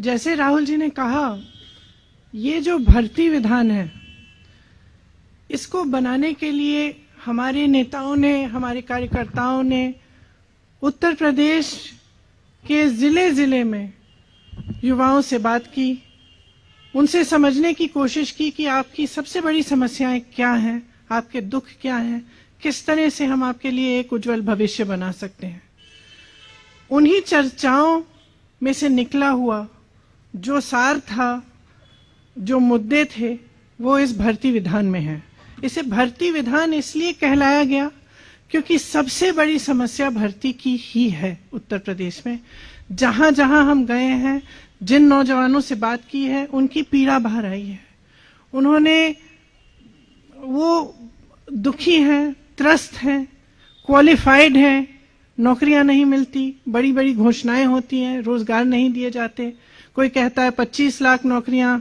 जैसे राहुल जी ने कहा, ये जो भर्ती विधान है, इसको बनाने के लिए हमारे नेताओं ने, हमारे कार्यकर्ताओं ने उत्तर प्रदेश के जिले जिले में युवाओं से बात की, उनसे समझने की कोशिश की कि आपकी सबसे बड़ी समस्याएं क्या हैं, आपके दुख क्या हैं, किस तरह से हम आपके लिए एक उज्जवल भविष्य बना सकते हैं। उन्हीं चर्चाओं में से निकला हुआ जो सार था, जो मुद्दे थे, वो इस भर्ती विधान में है। इसे भर्ती विधान इसलिए कहलाया गया क्योंकि सबसे बड़ी समस्या भर्ती की ही है उत्तर प्रदेश में। जहां जहां हम गए हैं, जिन नौजवानों से बात की है, उनकी पीड़ा बाहर आई है। वो दुखी हैं, त्रस्त हैं, क्वालिफाइड हैं, नौकरियां नहीं मिलती, बड़ी बड़ी घोषणाएं होती हैं, रोजगार नहीं दिए जाते। कोई कहता है 25 लाख नौकरियां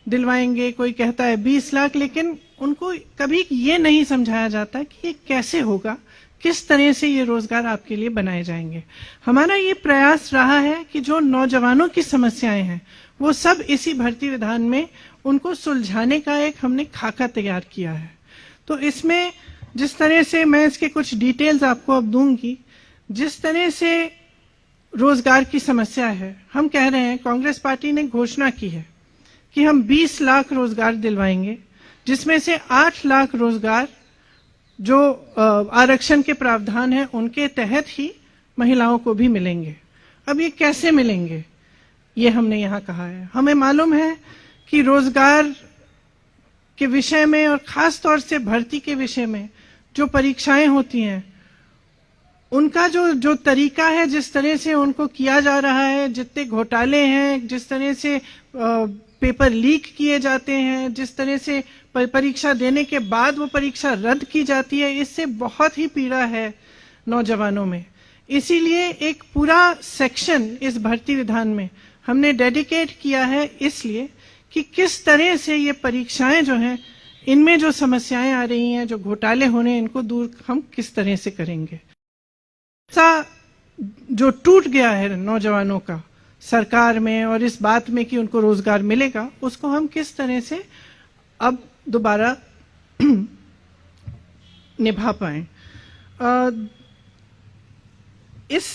दिलवाएंगे, कोई कहता है 20 लाख, लेकिन उनको कभी ये नहीं समझाया जाता कि ये कैसे होगा, किस तरह से ये रोजगार आपके लिए बनाए जाएंगे। हमारा ये प्रयास रहा है कि जो नौजवानों की समस्याएं हैं, वो सब इसी भर्ती विधान में उनको सुलझाने का एक हमने खाका तैयार किया है। तो इसमें जिस तरह से, मैं इसके कुछ डिटेल्स आपको अब दूंगी, जिस तरह से रोजगार की समस्या है, हम कह रहे हैं, कांग्रेस पार्टी ने घोषणा की है कि हम 20 लाख रोजगार दिलवाएंगे, जिसमें से 8 लाख रोजगार जो आरक्षण के प्रावधान है उनके तहत ही महिलाओं को भी मिलेंगे। अब ये कैसे मिलेंगे, ये हमने यहाँ कहा है। हमें मालूम है कि रोजगार के विषय में और खास तौर से भर्ती के विषय में जो परीक्षाएं होती हैं, उनका जो तरीका है, जिस तरह से उनको किया जा रहा है, जितने घोटाले हैं, जिस तरह से पेपर लीक किए जाते हैं, जिस तरह से परीक्षा देने के बाद वो परीक्षा रद्द की जाती है, इससे बहुत ही पीड़ा है नौजवानों में। इसीलिए एक पूरा सेक्शन इस भर्ती विधान में हमने डेडिकेट किया है, इसलिए कि किस तरह से ये परीक्षाएं जो हैं, इनमें जो समस्याएं आ रही हैं, जो घोटाले होने, इनको दूर हम किस तरह से करेंगे। ऐसा जो टूट गया है नौजवानों का सरकार में और इस बात में कि उनको रोजगार मिलेगा, उसको हम किस तरह से अब दोबारा निभा पाए। इस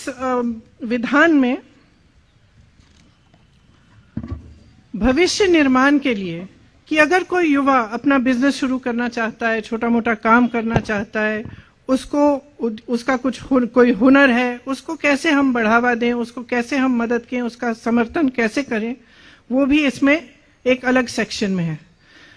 विधान में भविष्य निर्माण के लिए कि अगर कोई युवा अपना बिजनेस शुरू करना चाहता है, छोटा मोटा काम करना चाहता है, उसका कोई हुनर है, उसको कैसे हम बढ़ावा दें, उसको कैसे हम मदद करें, उसका समर्थन कैसे करें, वो भी इसमें एक अलग सेक्शन में है।